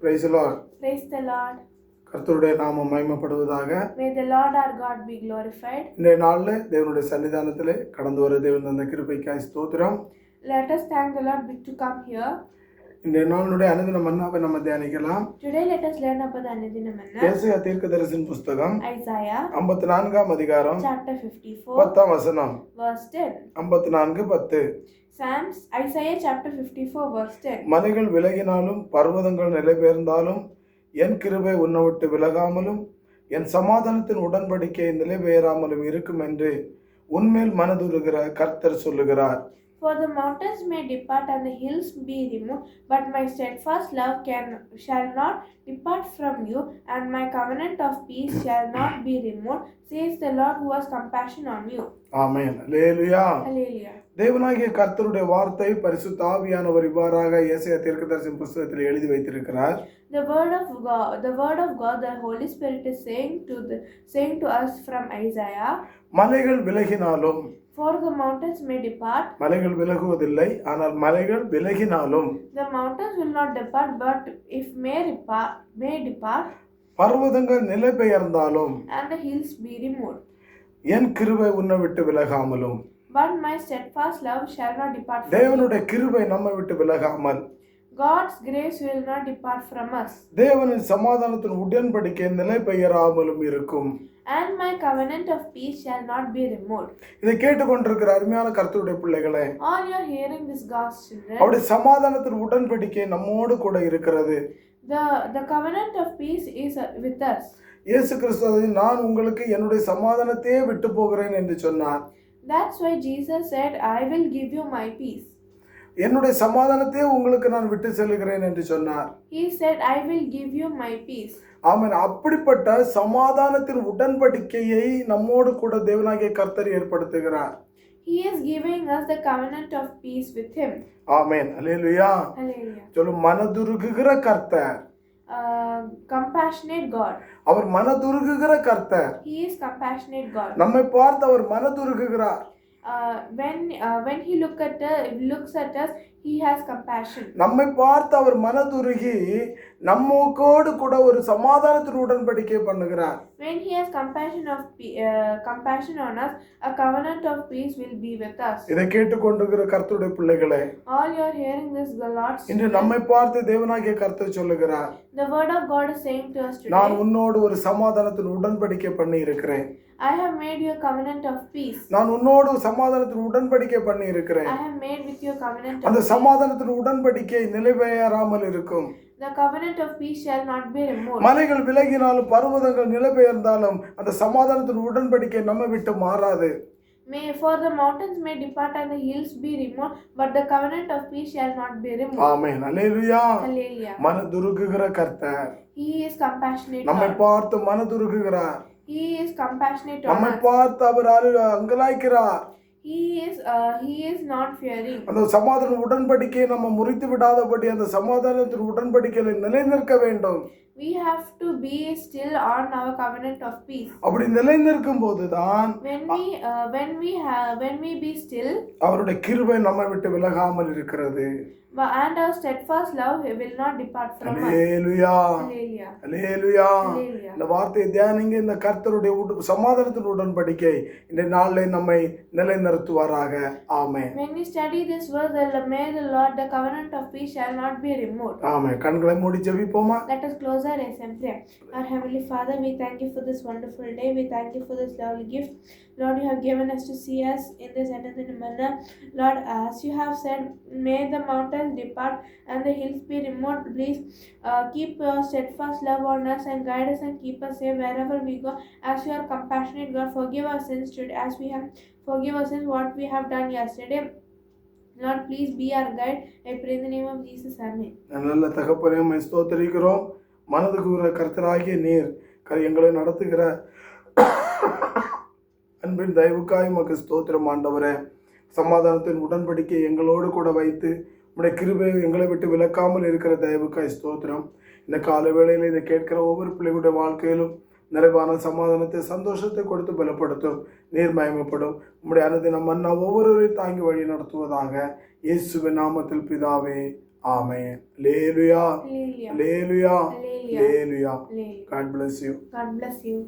Praise the Lord. Praise the Lord. கர்த்தருடைய நாமம் மகிமைப்படுவதாக. May the Lord our God be glorified. இன்றைய நாளில் தேவனுடைய சன்னிதானத்திலே கடந்து வர தேவன் தந்த கிருபைக்காய் ஸ்தோத்திரம். Let us thank the Lord to come here. இன்றைய நாளுடைய அனுதின மன்னாவை நம்ம தியானிக்கலாம். Today let us learn about the Anudina Manna. ஏசாயா தீர்க்கதரிசியின் புத்தகம் Isaiah 54ஆம் அதிகாரம் chapter 54 10ஆம் வசனம். verse 10. 54:10. Psalms Isaiah chapter 54 verse 10. மலைகள் விலகினாலும் பர்வதங்கள் நிலைபெயர்ந்தாலும் என் கிருபை உன்னை விட்டு விலகாமலும் என் சமாதானத்தின் உடன்படிக்கை நிலைபெயராமலும் இருக்கும் என்று உன்மேல் மனதுருகிற கர்த்தர் சொல்லுகிறார். For the mountains may depart and the hills be removed, but my steadfast love shall not depart from you, and my covenant of peace shall not be removed, says the Lord who has compassion on you. Amen. Hallelujah. Hallelujah. தேவனாகிய கர்த்தருடைய வார்த்தை பரிசுத்த ஆவியானவர் இவ்வாறாக ஏசாயா தீர்க்கதரிசியின் புத்தகத்தில் எழுதி வைத்திருக்கிறார். The word of God, the Holy Spirit is saying to us from Isaiah. மலைகள் விலகினாலும், For the mountains may depart. மலைகள் விலகுவதில்லை, ஆனால் மலைகள் விலகினாலும் The mountains will not depart, but if may depart. பர்வதங்கள் நிலைபெயர்ந்தாலும் And the hills be removed. என் கிருபை உன்னை விட்டு விலகாமலும். But my steadfast love shall not depart from you. தேவனுடைய கிருபை நம்மை விட்டு விலகாமல், God's grace will not depart from us. தேவனின் சமாதானத்தின் உடன்படிக்கை நிலைபெயராமலும் இருக்கும். And my covenant of peace shall not be removed. இதை கேட்டுக்கொண்டிருக்கிற அருமையான கர்த்தருடைய பிள்ளைகளே, All you are hearing this God's children. அவருடைய சமாதானத்தின் உடன்படிக்கை நம்மோடு கூட இருக்கிறது. The covenant of peace is with us. இயேசு கிறிஸ்து நான் உங்களுக்கு என்னுடைய சமாதானத்தையே விட்டு போகிறேன் என்று சொன்னார். That's why Jesus said, I will give you my peace. என்னுடைய சமாதானத்தையே உங்களுக்கு நான் விட்டு செல்கிறேன் என்று சொன்னார். He said, I will give you my peace. ஆமென். அப்படிப்பட்ட சமாதானத்தின் உடன்படிக்கையை நம்மோடு கூட தேவனாகிய கர்த்தர் ஏற்படுத்துகிறார். He is giving us the covenant of peace with him. Amen. Hallelujah. Hallelujah. சொல்லும் மனதுருகுகிற கர்த்தர். Compassionate God. அவர் மனதுருகுகிற கர்த்தர். He is compassionate God. நம்மை பார்த்து அவர் மனதுருகுகிறார். When he looks at us, he has compassion. நம்மை பார்த்து அவர் மனதுருகி நம்மோடு கூட ஒரு சமாதானத்தின் உடன்படிக்கை பண்ணுகிறார். When he has compassion on us, a covenant of peace will be with us. இதை கேட்டுக்கொண்டிருக்கிற கர்த்தருடைய பிள்ளைகளே, All you are hearing this, the Lord's இன்று நம்மை பார்த்து தேவனாகிய கர்த்தர் சொல்லுகிறார். The word of God is saying to us today, நான் உன்னோடு ஒரு சமாதானத்தின் உடன்படிக்கை பண்ணி இருக்கிறேன். I have made you a covenant of peace. நான் உன்னோடு சமாதானத்தின் உடன்படிக்கை பண்ணி இருக்கிறேன். I have made with you a covenant of அந்த peace. சமாதானத்தின் உடன்படிக்கை நிலைபெயராமல் இருக்கும். The covenant of peace shall not be removed. மலைகள் விலகினாலும் பர்வதங்கள் நிலைபெயர்ந்தாலும் அந்த சமாதானத்தின் உடன்படிக்கை நம்ம விட்டு மாறாது. For the mountains may depart and the hills be removed, but the covenant of peace shall not be removed. Amen. Hallelujah. Hallelujah. மனதுருகுகிற கர்த்தர் He is compassionate நம்மை God. பார்த்து மனதுருகுகிறார். He is compassionate on நம்மை us. பார்த்து அவர் அங்கலாய்க்கிறார். He is not fearing. அந்த சமாதான உடன்படிக்கையை நம்ம முறித்து விடாதபடி அந்த சமாதானத்தின் உடன்படிக்கையில நிலைநிற்க வேண்டும். We have to be still on our covenant of peace. அப்படி நிலைநிற்கும் போதுதான் when we be still, அவருடைய கிருபை நம்மை விட்டு விலகாமல் இருக்கிறது. and our steadfast love will not depart from us. Hallelujah. Hallelujah. Hallelujah. Hallelujah. இந்த வார்த்தையை தியானிங்க. இந்த கர்த்தருடைய சமாதானத்தின் உடன்படிக்கை இந்த நாளில் நம்மை நிலைநிறுத்துவாராக. ஆமென். When we study this verse, may the Lord, the covenant of peace shall not be removed. ஆமென். கண்களை மூடி ஜெபிப்போமா? Let us close our eyes and pray. Our Heavenly Father, we thank you for this wonderful day. We thank you for this lovely gift. Lord, you have given us to see us in this Anudina Manna. Lord, as you have said, may the mountains depart and the hills be removed. Please keep your steadfast love on us and guide us and keep us safe wherever we go. As you are compassionate God, forgive our sins today as we have forgive us sins what we have done yesterday. Lord, please be our guide. I pray in the name of Jesus. Amen. நல்ல தகப்பனே, உம்மை ஸ்தோத்திரிக்கிறோம். மனதுருகுகிற கர்த்தராகிய நீர் எங்களை நடத்துகிற அன்பின் தயவுக்காய் உமக்கு ஸ்தோத்திரம் ஆண்டவரே. சமாதானத்தின் உடன்படிக்கை எங்களோடு கூட வைத்து உம்முடைய கிருபை எங்களை விட்டு விலக்காமல் இருக்கிற தயவுக்காய் ஸ்தோத்திரம். இந்த கால வேளையில் இதை கேட்கிற ஒவ்வொரு பிள்ளைகளுடைய வாழ்க்கையிலும் நிறைவான சமாதானத்தை சந்தோஷத்தை கொடுத்து பலப்படுத்தும். நீர் மகிமைப்படும். உம்முடைய அனுதின மன்னா ஒவ்வொருவரையும் தாங்கி வழி நடத்துவதாக. இயேசுவின் நாமத்தில் பிதாவே, ஆமென். அல்லேலூயா, Hallelujah. Hallelujah, Hallelujah. Hallelujah. Hallelujah. God bless you. God bless you.